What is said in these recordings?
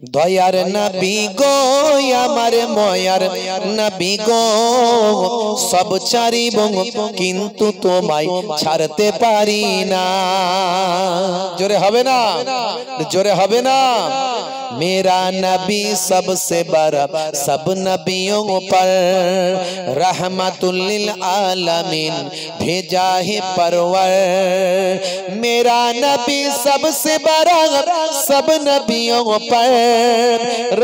দয়ার নবী গো আমার ময়ার নবী গো সব ছাড়িব কিন্তু তোমায় ছাড়তে পারি না। জোরে হবে না, জোরে হবে না। मेरा नबी सबसे बड़ा सब नबियों पर रहमतुल लिल आलमीन भेजा है परवर। मेरा नबी सबसे बड़ा सब नबियों पर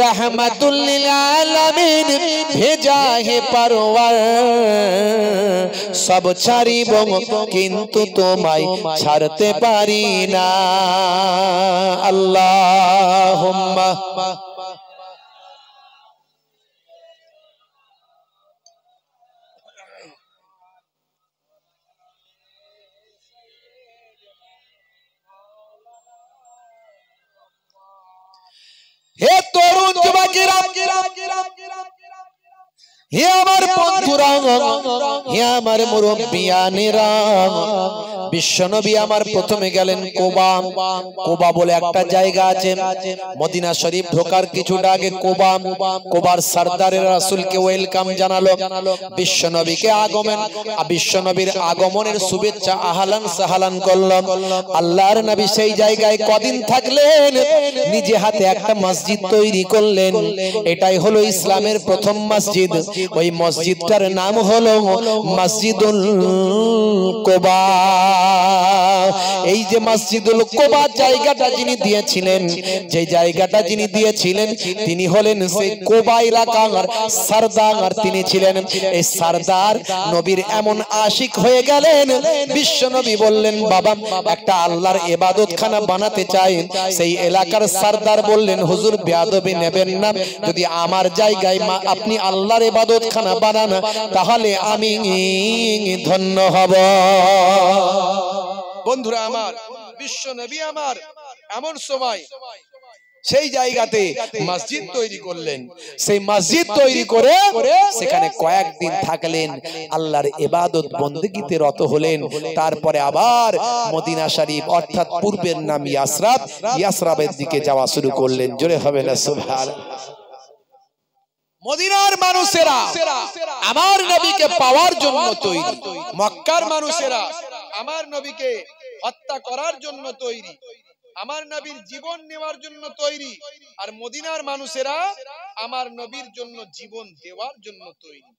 रहमतुल लिल आलमीन भेजा है परवर। सब ছাড়িব কিন্তু তোমায় ছাড়তে পারি না। আল্লাহুম্মা হে তরুণ যুবকেরা, হে আমার বন্ধুরা, হে আমার মুরব্বিয়ানেরা, বিশ্বনবী আমার প্রথমে গেলেন কোবা। কোবা বলে একটা জায়গা আছে মদিনা শরীফ ঢোকার কিছুটা আগে কোবা। কোবার সরদারের রাসূলকে ওয়েলকাম জানালো, বিশ্বনবীকে বিশ্বনবীর আগমনের শুভেচ্ছা আহলান সাহলান করলো। আল্লাহর নবী সেই জায়গায় কদিন থাকলেন, নিজে হাতে একটা মসজিদ তৈরি করলেন। এটাই হলো ইসলামের প্রথম মসজিদ। ওই মসজিদটার নাম হলো মসজিদুল কোবা। এই যে মসজিদুল কোবা জায়গাটা যিনি দিয়েছিলেন, যে জায়গাটা যিনি দিয়েছিলেন তিনি হলেন সেই কোবা এলাকার সরদার। তিনি ছিলেন এই সরদার, নবীর এমন আশিক হয়ে গেলেন, বিশ্ব নবী বললেন বাবা একটা আল্লাহর ইবাদতখানা বানাতে চাই। সেই এলাকার সরদার বললেন হুজুর বেয়াদবি নেবেন না, যদি আমার জায়গায় আপনি আল্লাহর ইবাদতখানা বানান তাহলে আমি ধন্য হব। বন্ধুরা আমার, বিশ্ব নবী আমার এমন সময় সেই জায়গাতে মসজিদ তৈরি করলেন। সেই মসজিদ তৈরি করে সেখানে কয়েকদিন থাকলেন, আল্লাহর ইবাদত বন্দেগীতে রত হলেন। তারপরে আবার মদিনা শরীফ অর্থাৎ পূর্বের নাম ইয়াসরাব, ইয়াসরাবের দিকে যাওয়া শুরু করলেন। জোরে হবে না সুবহানাল্লাহ। মদিনার মানুষেরা আমার নবীকে পাওয়ার জন্য তৈরি, মক্কার মানুষেরা আমার নবীকে হত্যা করার জন্য তৈরি, আমার নবীর জীবন নেওয়ার জন্য তৈরি। আর মদিনার মানুষেরা আমার নবীর জন্য জীবন দেওয়ার জন্য তৈরি।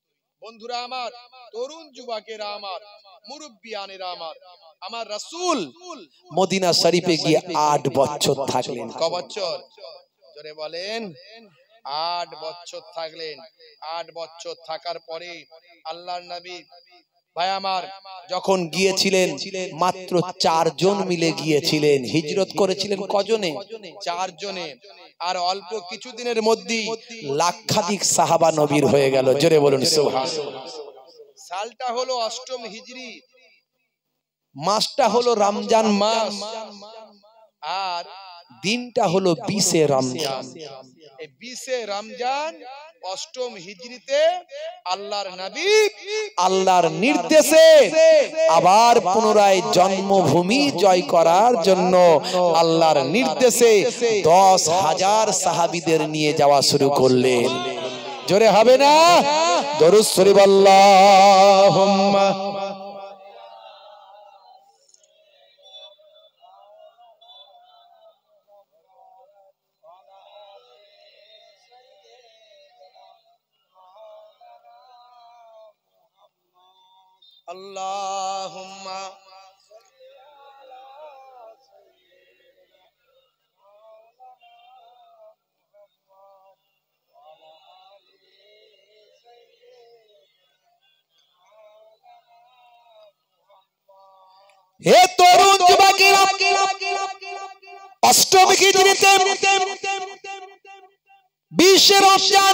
বন্ধুরা আমার, তরুণ যুবকেরা আমার, মুরব্বিয়ানেরা আমার, আমার রাসূল মদিনা শরীফে গিয়ে 8 বছর থাকলেন। ক বছর? জোরে বলেন। 8 বছর থাকলেন। 8 বছর থাকার পরে আল্লাহর নবী ভাই আমার যখন গিয়েছিলেন মাত্র 4 জন মিলে গিয়েছিলেন। হিজরত করেছিলেন কজনে? 4 জনে। আর অল্প কিছুদিনের মধ্যেই লাখাধিক সাহাবা নবীর হয়ে গেল। জোরে বলুন সুবহানাল্লাহ। সালটা হলো 8ম হিজরি, মাসটা হলো রমজান মাস, আর দিনটা হলো 20 রমজান। এই 20 রমজান 8ম হিজরিতে আল্লাহর নবী আল্লাহর নির্দেশে আবার পুনরায় জন্মভূমি জয় করার জন্য আল্লাহর নির্দেশে 10,000 সাহাবীদের নিয়ে যাওয়া শুরু করলেন। জোরে হবে না? দরুদ শরীফ আল্লাহুম্মা আল্লাহুম্মা হে তরুণ যুবকেরা, 8ম হিজরিতে 20 রমজান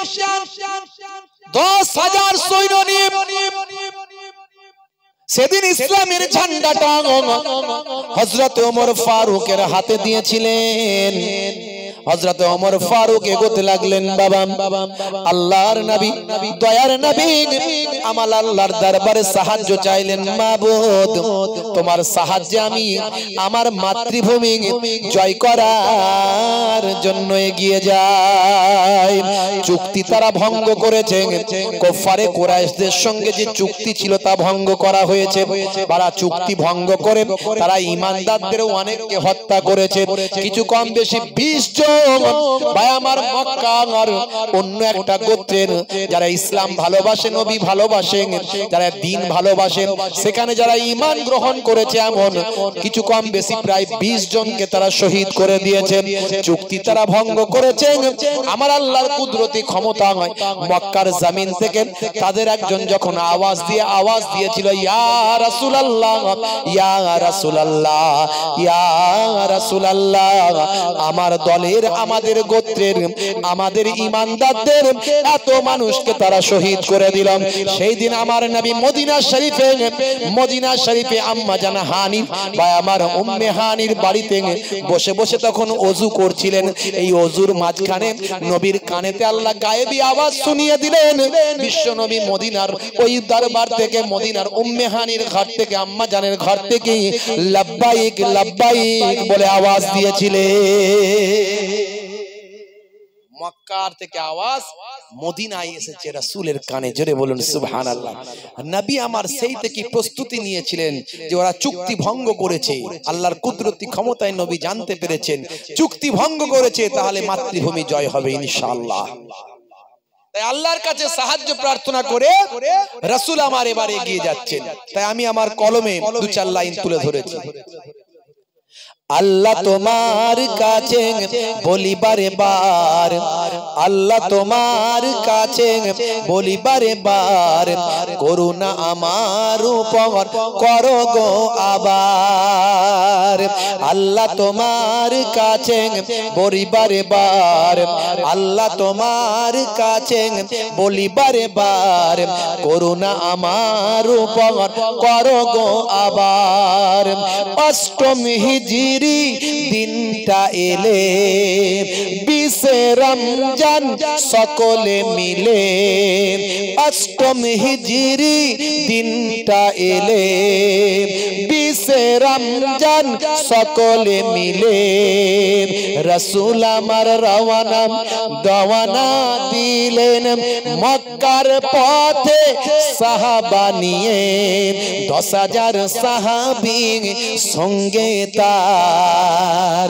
10,000 সৈন্য নিয়ে সেদিন ইসলামের ঝান্ডাটা হযরত ওমর ফারুকের হাতে দিয়েছিলেন। হযরত ওমর ফারুক এগোতে লাগলেন। বাবা আল্লাহর নবী দয়ার নবী আমার আল্লাহর দরবারে সাহায্য চাইলেন। মাবুদ তোমার সাহায্যে আমি আমার মাতৃভূমি জয় করার জন্য এগিয়ে যাই। চুক্তি তারা ভঙ্গ করেছে, কুফারে কুরাইশদের সঙ্গে যে চুক্তি ছিল তা ভঙ্গ করা হয়েছে। তারা চুক্তি ভঙ্গ করে তারা ঈমানদারদের অনেককে হত্যা করেছে। কিছু কম বেশি 20 জন ভাই আমার মক্কার অন্য একটা গোত্রের যারা ইসলাম ভালোবাসে, নবী ভালোবাসে, যারা দ্বীন ভালোবাসে, সেখানে যারা ঈমান গ্রহণ করেছে এমন কিছু কম বেশি প্রায় 20 জনকে তারা শহীদ করে দিয়েছে। চুক্তি তারা ভঙ্গ করেছে। আমার আল্লাহর কুদরতি ক্ষমতা হয় মক্কার জমিন থেকে তাদের একজন যখন আওয়াজ দিয়েছিল, ইয়া রাসূলুল্লাহ, ইয়া রাসূলুল্লাহ, ইয়া রাসূলুল্লাহ, আমার দলের, আমাদের গোত্রের, আমাদের ঈমানদারদের এত মানুষকে তারা শহীদ করে দিল। সেই দিন আমার নবী মদিনা শরীফে আম্মা জান হানি বা আমার উম্মে হানির বাড়িতে বসে বসে তখন ওযু করছিলেন। এই ওযুর মাঝখানে নবীর কানেতে আল্লাহ গায়েবী আওয়াজ শুনিয়ে দিলেন। বিশ্ব নবী মদিনার ওই দরবার থেকে, মদিনার উম্মে হানির ঘর থেকে, আম্মা জানের ঘর থেকে লাব্বাইক লাব্বাইক বলে আওয়াজ দিয়েছিলেন। মক্কার থেকে আওয়াজ মদিনায় এসেছে রাসূলের কানে। জোরে বলুন সুবহানাল্লাহ। নবী আমার সেই থেকে প্রস্তুতি নিয়েছিলেন যে ওরা চুক্তি ভঙ্গ করেছে। আল্লাহর কুদরতি ক্ষমতায় নবী জানতে পেরেছেন চুক্তি ভঙ্গ করেছে, তাহলে মাতৃভূমি জয় হবে ইনশাআল্লাহ। তাই আল্লাহর কাছে সাহায্য প্রার্থনা করে রাসূল আমার এবারে এগিয়ে যাচ্ছেন। তাই আমি আমার কলমে 2-4 লাইন তুলে ধরেছি। আল্লাহ তোমার কাছে বলিবারে বার, আল্লাহ তোমার কাছে বলিবারে বার, করুণা আমার উপর করো গো আবার। আল্লাহ তোমার কাছে বলিবারে বার, আল্লাহ তোমার কাছে বলিবারে বার, করুণা আমার উপর করো গো আবার। অষ্টম হিজরি দিনটা এলে 20 রমজান সকলে মিলে, অষ্টম হিজরি দিনটা এলে 20 রমজান সকলে মিলে, রাসূল আমার রওয়ানা দিলেন মক্কার পথে সাহাবা নিয়ে। 10,000 সাহাবী সঙ্গে তার,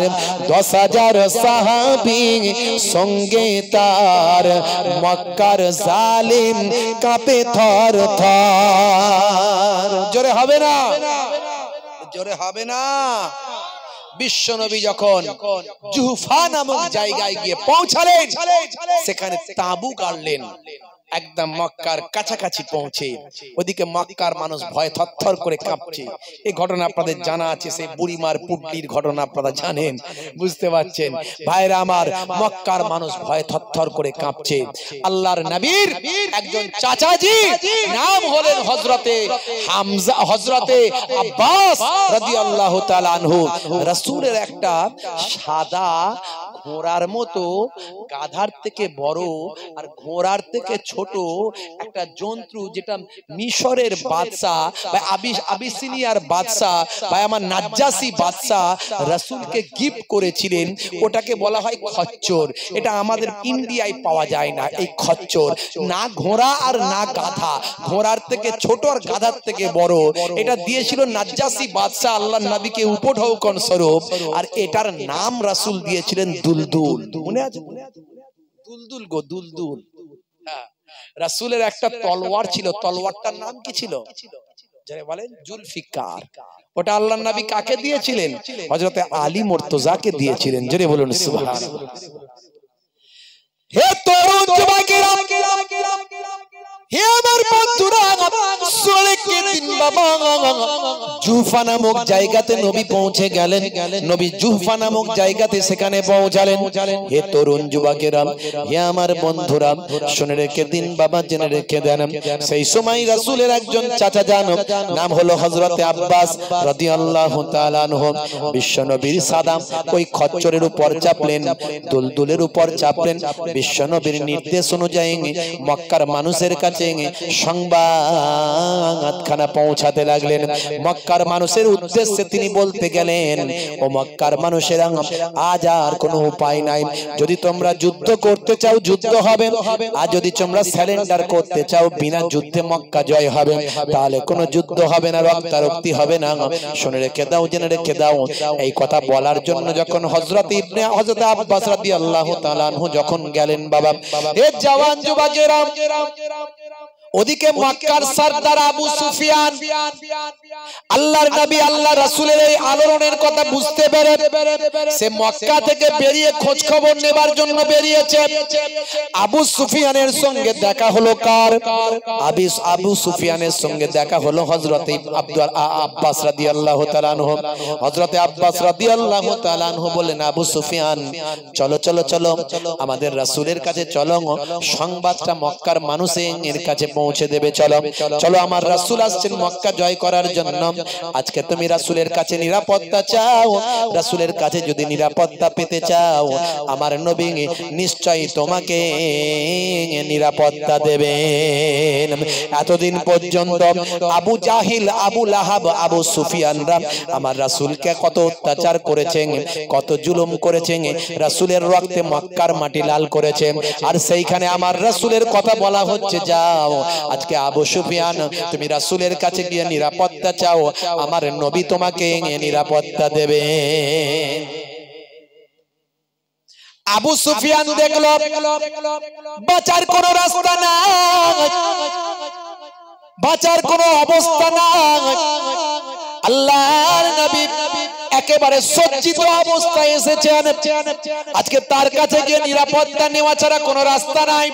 10,000 সাহাবী সঙ্গে তার, মক্কার জালিম কাঁপে থর থর। জোরে হবে না, জোরে হবে না। বিশ্ব নবী যখন জুহফা নামক জায়গায় গিয়ে পৌঁছালেন, সেখানে তাঁবু গাড়লেন। একদম মক্কার কাছাকাছি পৌঁছে ওদিকে মক্কার মানুষ ভয় থরথর করে কাঁপছে। এই ঘটনা আপনাদের জানা আছে, সেই বুড়িমার পুটলির ঘটনা আপনারা জানেন, বুঝতে পারছেন ভাইরা আমার। মক্কার মানুষ ভয় থরথর করে কাঁপছে। আল্লাহর নবীর একজন চাচাজি নাম হলেন হযরতে হামজা, হযরতে আব্বাস রাদিয়াল্লাহু তাআলা আনহু। রাসূলের একটা সাদা ঘোড়ার মতো, গাধার থেকে বড় আর ঘোড়ার থেকে ছোট একটা জন্তু, যেটা মিশরের বাদশা বা আবিসিনিয়ার বাদশা বা আমার নাজ্জাসি বাদশা রাসূলকে গিফট করেছিলেন। ওটাকে বলা হয় খচ্চর। এটা আমাদের ইন্ডিয়ায় পাওয়া যায় না। এই খচ্চর না ঘোড়া আর না গাধা, ঘোড়ার থেকে ছোট আর গাধার থেকে বড়। এটা দিয়েছিল নাজ্জাসি বাদশা আল্লাহর নবীকে উপঢৌকন স্বরূপ। আর এটার নাম রাসূল দিয়েছিলেন দুলদুল। মনে আছে? দুলদুল গো, দুলদুল। হ্যাঁ, রাসূলের একটা তলোয়ার ছিল, তলোয়ারটার নাম কি ছিল? যারা বলেন জুলফিকার। ওটা আল্লাহর নবী কাকে দিয়েছিলেন? হযরতে আলী মুর্তজাকে দিয়েছিলেন। জোরে বলুন সুবহানাল্লাহ। হে তরুণ যুবকেরা, হে আমার বন্ধুরা, সুরেকে দিন বাবা জুহফা নামক জায়গাতে নবী পৌঁছে গেলেন। নবী জুহফা নামক জায়গাতে সেখানে পৌঁছালেন। হে তরুণ যুবকেরা, হে আমার বন্ধুরা, শুনে রেখে দিন বাবা, জেনে রেখে দেন। সেই সময় রাসূলের একজন চাচা যান, নাম হলো হযরতে আব্বাস রাদিয়াল্লাহু তাআলা আনহু। বিশ্বনবীর সাদাম ওই খচ্চরের উপর চাপলেন, দুলদুলের উপর চাপলেন। বিশ্বনবীর নির্দেশ অনুযায়ী মক্কার মানুষের কাছে সংবাদখানা পৌঁছাতে লাগলেন। মক্কার মানুষের উদ্দেশ্যে তিনি বলতে গেলেন, ও মক্কার মানুষেরা, আজ আর কোনো উপায় নাই। যদি তোমরা যুদ্ধ করতে চাও যুদ্ধ হবে, আর যদি তোমরা স্যারেন্ডার করতে চাও বিনা যুদ্ধে মক্কা জয় হবে, তাহলে কোনো যুদ্ধ হবে না, রক্তারক্তি হবে না। শুনে রেখে দাও, জেনে রেখে দাও। এই কথা বলার জন্য যখন হযরত আব্বাস রাদিয়াল্লাহু তাআলা আনহু যখন গেলেন বাবা, এ জওয়ান যুবকেরা, ওদিকে মক্কার সরদার আবু সুফিয়ান আল্লাহর নবী আল্লাহ রাসূলের এই আলোড়নের কথা বুঝতে পেরে সে মক্কা থেকে বেরিয়ে খোঁজ খবর নেবার জন্য বেরিয়েছে। আবু সুফিয়ানের সঙ্গে দেখা হলো কার? আবু সুফিয়ানের সঙ্গে দেখা হলো হযরত আব্বাস রাদিয়াল্লাহু তাআলা আনহু। হযরত আব্বাস রাদিয়াল্লাহু তাআলা আনহু বললেন, আবু সুফিয়ান, চলো চলো চলো, আমাদের রাসূলের কাছে চলো, সংবাদটা মক্কার মানুষের কাছে পৌঁছে দেবে। চলো চলো, আমার রাসূল আসছেন মক্কা জয় করার জন্য। আজকে তুমি রাসূলের কাছে নিরাপত্তা চাও, রাসূলের কাছে যদি নিরাপত্তা পেতে চাও, আমার নবী নিশ্চয়ই তোমাকে নিরাপত্তা দেবেন। এতদিন পর্যন্ত আবু জাহিল, আবু লাহাব, আবু সুফিয়ানরা আমার রাসূলকে কত অত্যাচার করেছেন, কত জুলুম করেছেন, রাসূলের রক্তে মক্কার মাটি লাল করেছেন। আর সেইখানে আমার রাসূলের কথা বলা হচ্ছে, যাও আজকে আবু সুফিয়ান তুমি রাসূলের কাছে গিয়ে নিরাপত্তা চাও, আমার নবী তোমাকে নিরাপত্তা দেবে। আবু সুফিয়ান দেখলো বাঁচার কোনো রাস্তা নাই, বাঁচার কোনো অবস্থা নাই। আল্লাহর নবী একেবারে সজ্জিত অবস্থায় এসেছেন, আজকে তার কাছে গিয়ে নিরাপত্তা নেওয়া ছাড়া কোনো রাস্তা নাই।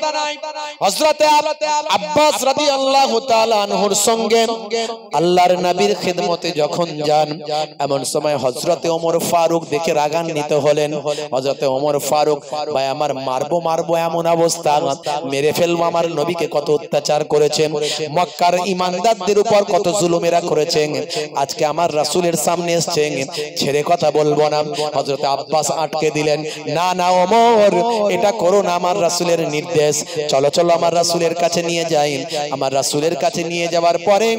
হযরত আব্বাস রাদিয়াল্লাহু তাআলা আনহুর সঙ্গে আল্লাহর নবীর খিদমতে যখন যান, এমন সময় হযরত ওমর ফারুক দেখে রাগান্বিত হলেন। হযরত ওমর ফারুক, ভাই আমার মারবো মারবো এমন অবস্থা, মেরে ফেলবো, আমার নবীকে কত অত্যাচার করেছেন, মক্কার ঈমানদারদের উপর কত জুলুমেরা করেছেন, আজকে আমার রাসূলের সামনে এসেছেন, ছেড়ে কথা বলবো না। হযরত আব্বাস আটকে দিলেন, না না ওমর, এটা করো না, আমার রাসূলের নির্দেশ। চলো চলো, আমার রাসূলের কাছে নিয়ে যাই। আমার রাসূলের কাছে নিয়ে যাওয়ার পরে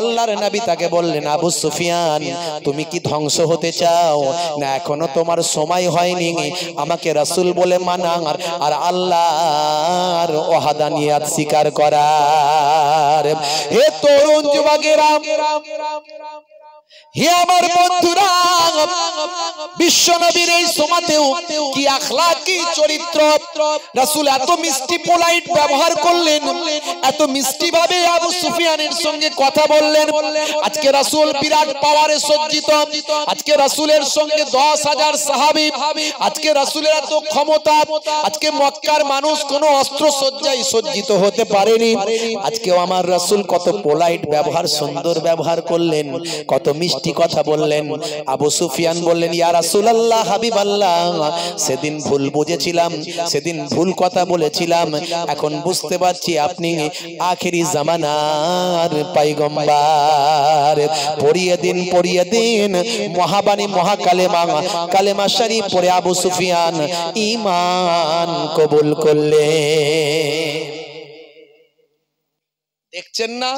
আল্লাহর নবী তাকে বললেন, আবু সুফিয়ান, তুমি কি ধ্বংস হতে চাও না এখনো তোমার সময় হয়নি আমাকে রাসূল বলে মানার আর আল্লাহর ওয়াহদানিয়াত স্বীকার করার? হে তরুণ যুবকেরা, হে আমার বন্ধুরা, বিশ্বনবীর এই সমাতেও কি আখলাক, কি চরিত্র! রাসূল এত মিষ্টি পোলাইট ব্যবহার করলেন, এত মিষ্টি ভাবে আবু সুফিয়ানের সঙ্গে কথা বললেন। আজকে রাসূল বিরাট পাওয়ারে সজ্জিত, আজকে রাসূলের সঙ্গে 10,000 সাহাবী, আজকে রাসূলের এত ক্ষমতা, আজকে মক্কার মানুষ কোনো অস্ত্র সজ্জায় সজ্জিত হতে পারেনি। আজকেও আমার রাসূল কত পোলাইট ব্যবহার, সুন্দর ব্যবহার করলেন, কত মিষ্টি কথা বললেন। আবু সুফিয়ান বললেন, ইয়া রাসূলুল্লাহ, হাবিবাল্লাহ, সেদিন ভুল বুঝেছিলাম, সেদিন ভুল কথা বলেছিলাম, এখন বুঝতে পারছি আপনি আখেরি জামানার পয়গম্বর। পড়িয়ে দিন মহাবাণী মহাকালেমা, কালেমা শরীফ পড়ে আবু সুফিয়ান ঈমান কবুল করলেন। দেখছেন না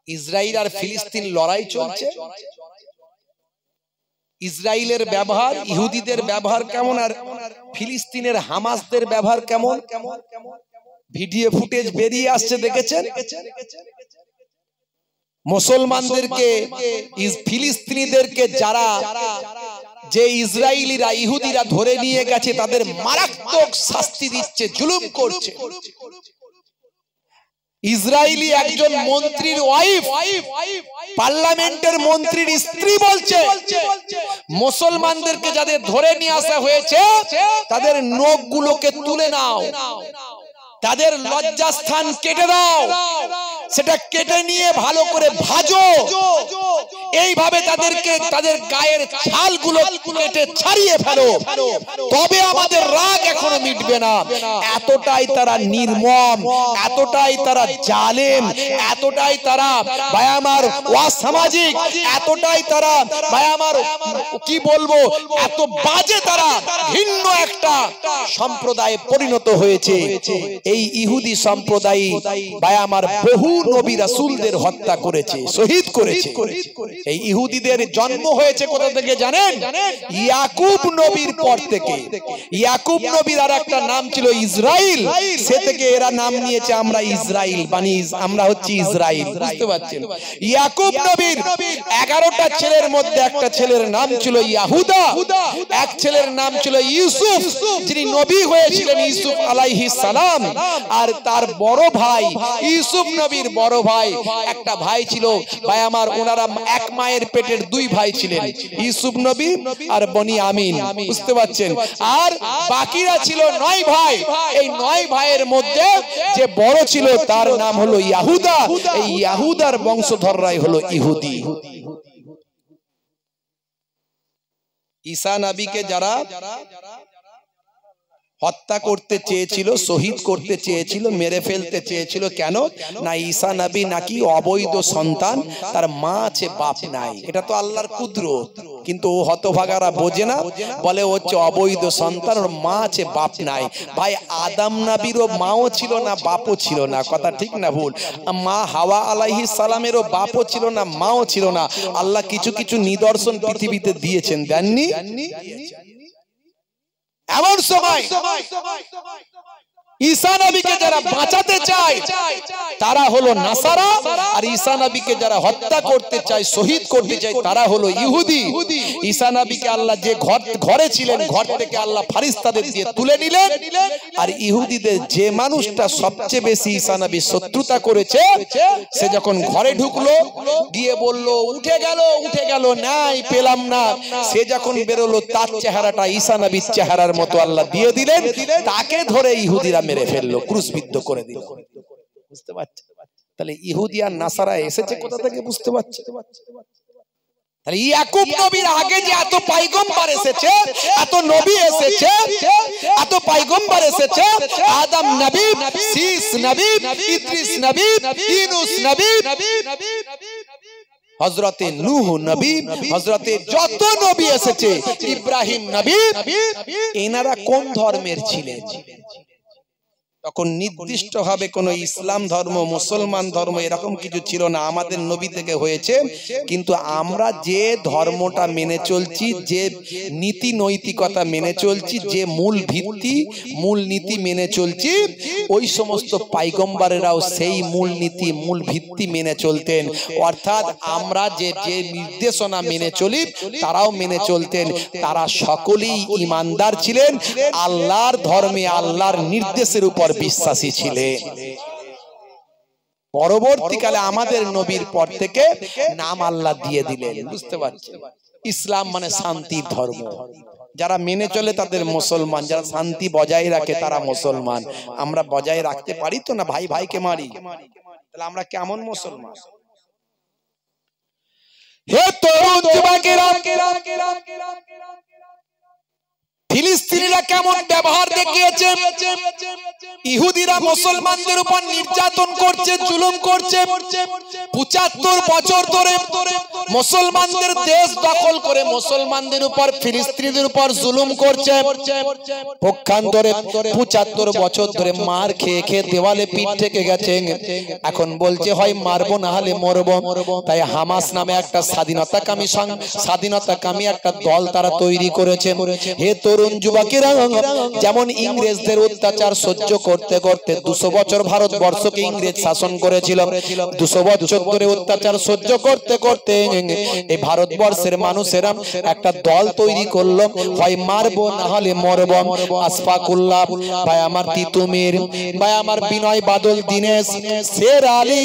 ইসরায়েল আর ফিলিস্তিন লড়াই চলছে, ইসরায়েলের ব্যবহার, ইহুদিদের ব্যবহার কেমন, আর ফিলিস্তিনের হামাসদের ব্যবহার কেমন। ভিডিও ফুটেজ বেরিয়ে আসছে, দেখেছেন? মুসলমানদেরকে, ফিলিস্তিনিদেরকে যারা, যে ইসরায়েলিরা, ইহুদিরা ধরে নিয়ে গেছে, তাদের মারাত্মক শাস্তি দিচ্ছে, জুলুম করছে। ইসরায়েলি একজন মন্ত্রীর ওয়াইফ, পার্লামেন্টের মন্ত্রীর স্ত্রী বলছে, মুসলমানদেরকে যাদের ধরে নিয়ে আসা হয়েছে তাদের নখগুলোকে তুলে নাও, তাদের লজ্জাস্থান কেটে দাও, সেটা কেটে নিয়ে ভালো করে ভাজো, এইভাবে তাদেরকে তাদের গায়ের ছালগুলো কেটে ছাড়িয়ে ফেলো, তবে আমাদের রাগ এখনো মিটবে না। এতটাই তারা নির্মম, এতটাই তারা জালেম, এতটাই তারা ভাই আমার অসামাজিক, এতটাই তারা ভাই আমার কি বলবো, এত বাজে তারা ভিন্ন একটা সম্প্রদায়ে পরিণত হয়েছে। এই ইহুদি সম্প্রদায় ভাই আমার বহু নবী রাসূলদের হত্যা করেছে, শহীদ করেছে। এই ইহুদিদের জন্ম হয়েছে কোথা থেকে জানেন? ইয়াকুব নবীর পর থেকে। ইয়াকুব নবীর আর একটা নাম ছিল ইসরাইল, সে থেকে এরা নাম নিয়েছে আমরা ইসরাইল, মানে আমরা হচ্ছে ইসরাইল, বুঝতে পারছেন? ইয়াকুব নবীর 11টা ছেলের মধ্যে একটা ছেলের নাম ছিল ইয়াহুদা, এক ছেলের নাম ছিল ইউসুফ, যিনি নবী হয়েছিলেন ইউসুফ আলাইহিস সালাম। আর তার বড় ভাই ইউসুফ নবীর বড় ভাই, একটা ভাই ছিল ভাই আমার, ওনারা এক মায়ের পেটের দুই ভাই ছিলেন, ইউসুফ নবী আর বনি আমিন, বুঝতে পারছেন? আর বাকিরা ছিল 9 ভাই। এই 9 ভাইয়ের মধ্যে যে বড় ছিল তার নাম হলো ইয়াহুদা। এই ইয়াহুদার বংশধররাই হলো ইহুদি। ঈসা নবীকে যারা হত্যা করতে চেয়েছিল, শহীদ করতে চেয়েছিল, মেরে ফেলতে চেয়েছিল, কেন না ঈসা নবী নাকি অবৈধ সন্তান, তার মা আছে বাপ নাই। এটা তো আল্লাহর কুদরত, কিন্তু ও হতভাগারা বোঝে না, বলে ও হচ্ছে অবৈধ সন্তান, ওর মা আছে বাপ নাই। ভাই আদম নবীরও মাও ছিল না, বাপও ছিল না, কথা ঠিক না ভুল? মা হাওয়া আলাইহিস সালামেরও বাপও ছিল না, মাও ছিল না। আল্লাহ কিছু কিছু নিদর্শন পৃথিবীতে দিয়েছেন, দেননি? এমন সময় ঈসা নবীকে যারা বাঁচাতে চায় তারা হলো নাসারা, আর ঈসা নবীকে যারা হত্যা করতে চায়, শহীদ করতে চায়, তারা হলো ইহুদি। ঈসা নবীকে আল্লাহ যে ঘরে ছিলেন, ঘর থেকে আল্লাহ ফেরেশতাদের দিয়ে তুলে নিলেন। আর ইহুদিদের যে মানুষটা সবচেয়ে বেশি ঈসা নবীর শত্রুতা করেছে, সে যখন ঘরে ঢুকলো, গিয়ে বলল উঠে গেল, নাই পেলাম না, সে যখন বেরোলো তার চেহারাটা ঈসা নবীর চেহারার মতো আল্লাহ দিয়ে দিলেন, তাকে ধরে ইহুদিরা মেরে ফেললো, ক্রুশবিদ্ধ করে দিল। বুঝতে পারছেন? তাহলে ইহুদি আর নাসারা এসেছে কোথা থেকে, বুঝতে পারছেন? তাহলে ইয়াকুব নবীর আগে যে এত পয়গম্বর এসেছে, এত নবী এসেছে, এত পয়গম্বর এসেছে, আদম নবী, শীস নবী, ইদ্রিস নবী, ইউনুস নবী, হযরতে নূহ নবী, হযরতে যত নবী এসেছে, ইব্রাহিম নবী, এনারা কোন ধর্মের ছিলেন? তখন নির্দিষ্ট ভাবে কোন ইসলাম ধর্ম, মুসলমান ধর্ম এরকম কিছু ছিল না, আমাদের নবী থেকে হয়েছে। কিন্তু আমরা যে ধর্মটা মেনে চলছি, যে নীতি নৈতিকতা মেনে চলছি, যে মূল ভিত্তি মূল নীতি মেনে চলছি, ওই সমস্ত পয়গম্বরেরাও সেই মূল নীতি মূল ভিত্তি মেনে চলতেন। অর্থাৎ আমরা যে যে নির্দেশনা মেনে চলি তারাও মেনে চলতেন। তারা সকলেই ঈমানদার ছিলেন, আল্লাহর ধর্মে আল্লাহর নির্দেশের উপর বিশ্বাসী ছিলেন। পরবর্তীকালে আমাদের নবীর পর থেকে নাম আল্লাহ দিয়ে দিলেন, বুঝতে পারছেন? ইসলাম মানে শান্তির ধর্ম। যারা মেনে চলে তাদের মুসলমান, যারা শান্তি বজায় রাখে তারা মুসলমান। আমরা বজায় রাখতে পারি তো না? ভাই ভাইকে মারি, তাহলে আমরা কেমন মুসলমান? হে তরুণ যুবকেরা, ফিলিস্তিনিরা কেমন ব্যবহার দেখিয়েছে? ইহুদিরা মুসলমানদের উপর নির্যাতন করছে, জুলুম করছে। ৭৫ বছর ধরে মুসলমানদের দেশ দখল করে মুসলমানদের উপর, ফিলিস্তিনিদের উপর জুলুম করছে। পক্ষান্তরে ৭৫ বছর ধরে মার খেয়ে খেয়ে দেওয়ালে পিঠ থেকে গেছে। এখন বলছে হয় মারবো না হলে মরবো। তাই হামাস নামে একটা স্বাধীনতাকামী একটা দল তারা তৈরি করেছে। হে তরুণ যুবকেরা, যেমন ইংরেজদের অত্যাচার সহ্য করতে করতে 200 বছর ভারতবর্ষকে ইংরেজ শাসন করেছিল, 200 বছর ধরে অত্যাচার সহ্য করতে করতে এই ভারতবর্ষের মানুষেরা একটা দল তৈরি করলো, হয় মারবো না হলে মরবো। আশফাকুল্লাহ ভাই আমার, তিতুমির ভাই আমার, বিনয় বাদল দীনেশ, শের আলী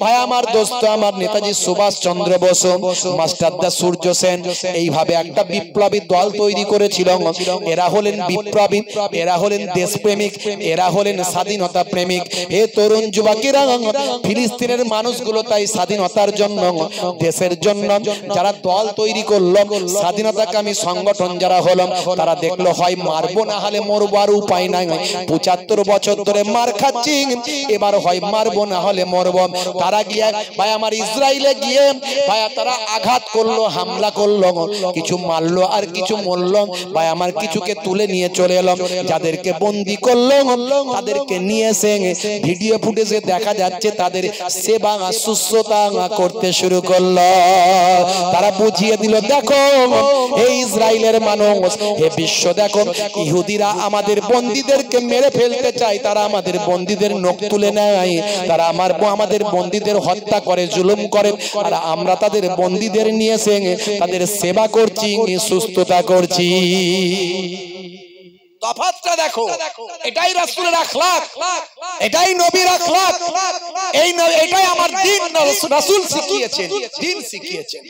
ভাই আমার, দোস্ত আমার নেতাজি সুভাষ চন্দ্র বসু, মাস্টারদা সূর্য সেন, এইভাবে একটা বিপ্লবী দল তৈরি করেছিল। এরা হলেন বিপ্লবী, এরা হলেন দেশপ্রেমিক, এরা হলেন স্বাধীনতা প্রেমিক। হে তরুণ যুবকেরা, ফিলিস্তিনের মানুষগুলো তাই স্বাধীনতার জন্য, দেশের জন্য যারা দল তৈরি করলো, স্বাধীনতাকামী সংগঠন যারা হলো, তারা দেখলো হয় মারবো না হলে মরবো, আর উপায় নাই। 75 বছর ধরে মার খাচ্ছি, এবার হয় মারবো না হলে মরবো। তারা গিয়ে ভাই আমার ইসরায়েলে গিয়ে ভাই তারা আঘাত করলো, হামলা করলো, কিছু মারলো আর কিছু মরলো। ভাই আমার কিছুকে তুলে নিয়ে চলে এলো। যাদেরকে বন্দি করলো তাদেরকে নিয়ে এসে ভিডিও ফুটেজে দেখা যাচ্ছে তাদের সেবা শুশ্রূষা করতে শুরু করলো। তারা বুঝিয়ে দিল, দেখো এই ইসরায়েলের মানুষ, হে বিশ্ব দেখো, ইহুদিরা আমাদের বন্দীদেরকে মেরে ফেলতে চায়, তারা আমাদের বন্দীদের নখ তুলে নেয়, তারা আমাদের বন্দীদের হত্যা করে, জুলুম করে, আর আমরা তাদের বন্দীদের নিয়ে এসে তাদের সেবা করছি, সুস্থতা করছি। তফাৎটা দেখো, এটাই রাসূলের আখলাক, এটাই নবীর আখলাক, এটাই আমার দ্বীন। রাসূল শিখিয়েছেন, দ্বীন শিখিয়েছেন,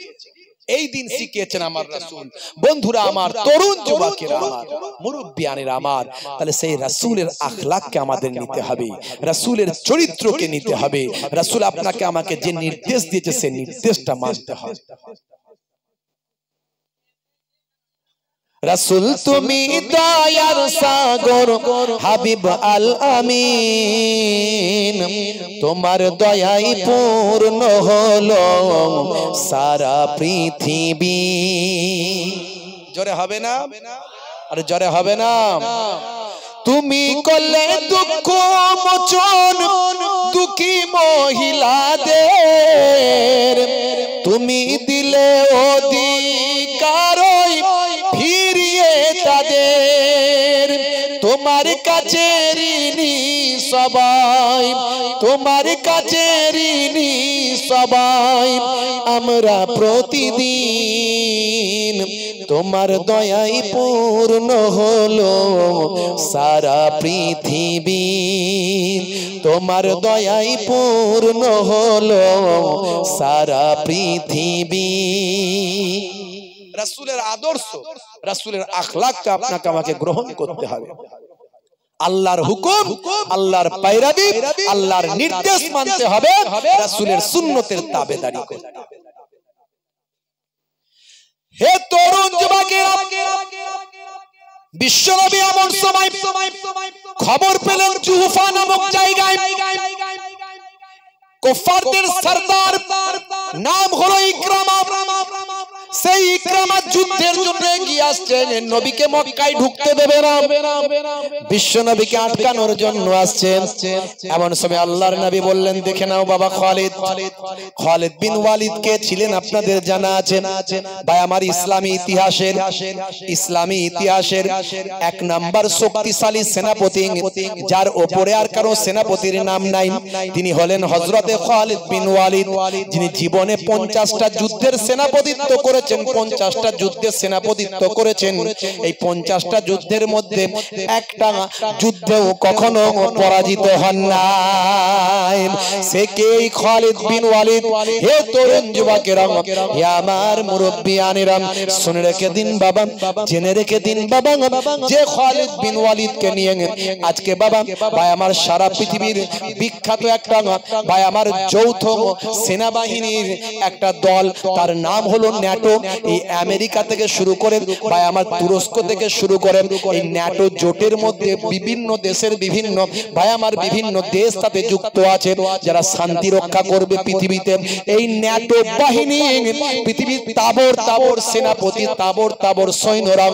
এই দিন শিখিয়েছেন আমার রাসূল। বন্ধুরা আমার, তরুণ যুবকেরা আমার, মুরব্বিয়ানেরা আমার, তাহলে সেই রাসূলের আখলাককে আমাদের নিতে হবে, রাসূলের চরিত্রকে নিতে হবে। রাসূল আপনাকে আমাকে যে নির্দেশ দিয়েছে সেই নির্দেশটা মানতে হবে। রাসূল তুমি দয়ার সাগর, হাবিব আল আমিন, তোমার দয়াই পূর্ণ হলো সারা পৃথিবী। জোরে হবে না? আরে জোরে হবে না? তুমি করলে দুঃখ মোচন দুঃখী মহিলাদের, তুমি দিলে অধিকার ফিরিয়ে তাদের, তোমার কাছে ঋণী সবাই, তোমার কাছে ঋণী সবাই আমরা প্রতিদিন, তোমার দয়াই পূর্ণ হলো সারা পৃথিবী, তোমার দয়াই পূর্ণ হলো সারা পৃথিবী। রাসূলের আদর্শ, রাসূলের আখলাককে আপনাকে আমাকে গ্রহণ করতে হবে। আল্লাহর হুকুম, আল্লাহর পায়রাবি, আল্লাহর নির্দেশ মানতে হবে, রাসূলের সুন্নতের তাবেদারি করতে হবে। হে তরুণ যুবকেরা, বিশ্বনবী এমন সময় খবর পেলেন জুহফা নামক জায়গায় কুফারদের সরদার নাম হলো ইকরামা, সেই ইকরামা যুদ্ধের জন্য এগিয়ে আসছেন, নবীকে মক্কায় ঢুকতে দেবে না, বিশ্ব নবীকে আটকানোর জন্য আসছেন। এমন সময় আল্লাহর নবী বললেন, দেখে নাও বাবা খালিদ, খালিদ বিন ওয়ালিদ কে ছিলেন আপনাদের জানা আছে। ভাই আমার ইসলামী ইতিহাসের এক নাম্বার শক্তিশালী সেনাপতি, যার ওপরে আর কারো সেনাপতির নাম নাই, তিনি হলেন হযরতে খালিদ বিন ওয়ালিদ, যিনি জীবনে 50টা যুদ্ধের সেনাপতিত্ব করেছেন, 50টা যুদ্ধের সেনাপতিত্ব করেছেন। এই 50টা যুদ্ধের মধ্যে একটা যুদ্ধেও কখনো পরাজিত হন নাই। সে কে? খালিদ বিন ওয়ালিদ। হে তরুণ যুবকেরা, হে আমার মুরব্বিয়ানেরা, শুনে রেখে দিন বাবা, জেনে রেখে দিন বাবা, যে খালিদ বিন ওয়ালিদকে নিয়ে আজকে বাবা ভাই আমার সারা পৃথিবীর বিখ্যাত একটা ভাই আমার যৌথ সেনাবাহিনীর একটা দল, তার নাম হলো ন্যাটো। এই আমেরিকা থেকে শুরু করে ভাই আমার তুরস্ক থেকে শুরু করে এই ন্যাটো জোটের মধ্যে বিভিন্ন দেশের বিভিন্ন ভাই আমার বিভিন্ন দেশ তাতে যুক্ত আছে, যারা শান্তি রক্ষা করবে পৃথিবীতে। এই ন্যাটো বাহিনী পৃথিবীর তাবর তাবর সেনাপতি, তাবর তাবর সৈন্যরা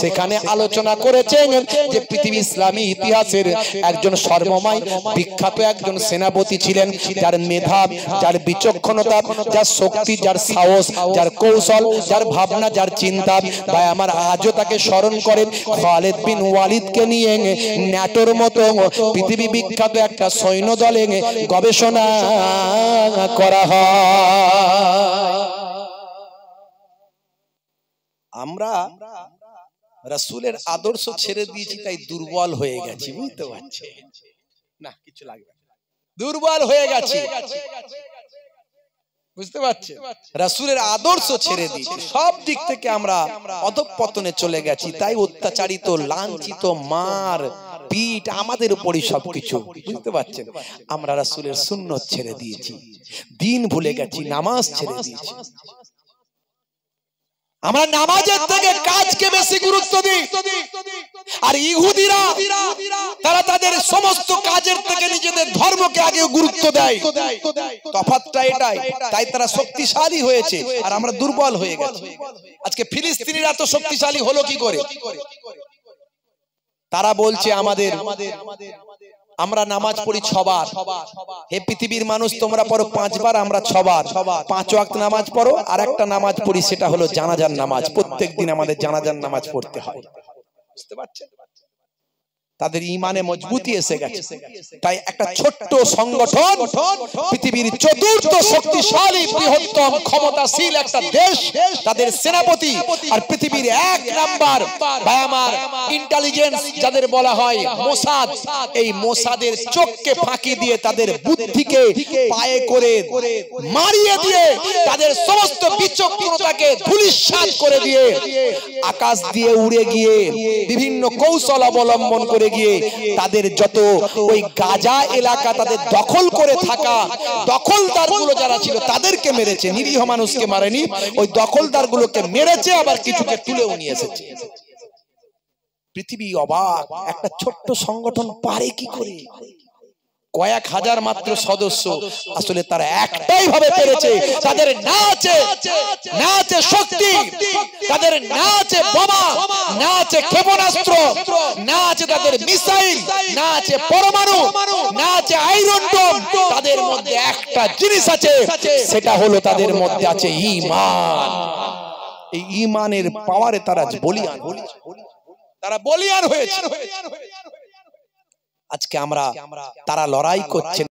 সেখানে আলোচনা করেছেন যে পৃথিবী ইসলামী ইতিহাসের একজন সর্বময় বিখ্যাত একজন সেনাপতি ছিলেন, যার মেধা, যার বিচক্ষণতা, যার শক্তি, যার সাহস, যার কৌশল, যার ভাবনা, যার চিন্তা, ভাই আমার আজও তাকে স্মরণ করেন। খালিদ বিন ওয়ালিদকে নিয়ে ন্যাটোর মতো পৃথিবী বিখ্যাত একটা সৈন্য দলে গবেষণা করা হয়। আমরা রাসূলের আদর্শ ছেড়ে দিয়েছি, তাই দুর্বল হয়ে গেছি, বুঝতে পারছেন না? কিছু লাগবে, দুর্বল হয়ে গেছি, বুঝতে পারছেন? রাসূলের আদর্শ ছেড়ে দিয়েছি, সব দিক থেকে আমরা অধঃপতনে চলে গেছি, তাই অত্যাচারিত, লাঞ্ছিত, মার পিঠ আমাদের উপরই সবকিছু, বুঝতে পারছেন? আমরা রাসূলের সুন্নাত ছেড়ে দিয়েছি, দিন ভুলে গেছি, নামাজ ছেড়ে দিয়েছি। আমরা নামাজের থেকে কাজকে বেশি গুরুত্ব দিই। আর ইহুদিরা তারা তাদের সমস্ত কাজের থেকে নিজেদের ধর্মকে আগে গুরুত্ব দেয়। তফাৎটা এটাই, তাই তারা শক্তিশালী হয়েছে আর আমরা দুর্বল হয়ে গেছি। আজকে ফিলিস্তিনিরা তো শক্তিশালী হলো কি করে? তারা বলছে আমাদের আমরা নামাজ পড়ি 6 বার। হে পৃথিবীর মানুষ, তোমরা পড়ো 5 বার, আমরা 6 বার। 5 ওয়াক্ত নামাজ পড়ো, আর একটা নামাজ পড়ি, সেটা হলো জানাজার নামাজ। প্রত্যেকদিন আমাদের জানাজার নামাজ পড়তে হয়। বুঝতে পারছেন? তাদের ঈমানে মজবুতি এসে গেছে। তাই একটা ছোট্ট সংগঠন পৃথিবীর চতুর্থ শক্তিশালী বৃহত্তম ক্ষমতাশীল একটা দেশ, তাদের সেনাপতি আর পৃথিবীর 1 নাম্বার বায়ামার ইন্টেলিজেন্স যাদের বলা হয় মোসাদ, এই মোসাদের চোখকে ফাঁকি দিয়ে তাদের বুদ্ধিকে পায়ে করে মারিয়ে দিয়ে তাদের সমস্ত বিচক্ষণতাকে ধূলিসাৎ করে দিয়ে আকাশ দিয়ে উড়ে গিয়ে বিভিন্ন কৌশল অবলম্বন করে গিয়ে তাদের যত ওই গাজা এলাকা তাদের দখল করে থাকা দখলদারগুলো যারা ছিল তাদেরকে মেরেছে, নিরীহ মানুষকে মারেনি, ওই দখলদারগুলোকে মেরেছে, আবার কিছুকে তুলেও নিয়ে এসেছে। পৃথিবী অবাক, একটা ছোট্ট সংগঠন পারে কি করে? কয়েক হাজার মাত্র সদস্য, আসলে তারা একটাই ভাবে পেরেছে, তাদের না আছে শক্তি, তাদের না আছে বোমা, না আছে ক্ষেপণাস্ত্র, না আছে তাদের মিসাইল, না আছে পরমাণু, না আছে আয়রন ডোম, তাদের মধ্যে একটা জিনিস আছে, সেটা হলো তাদের মধ্যে আছে ঈমান। এই ঈমানের পাওয়ারে তারা বলিয়ান হয়েছে। আজকে আমরা তারা লড়াই করছেন।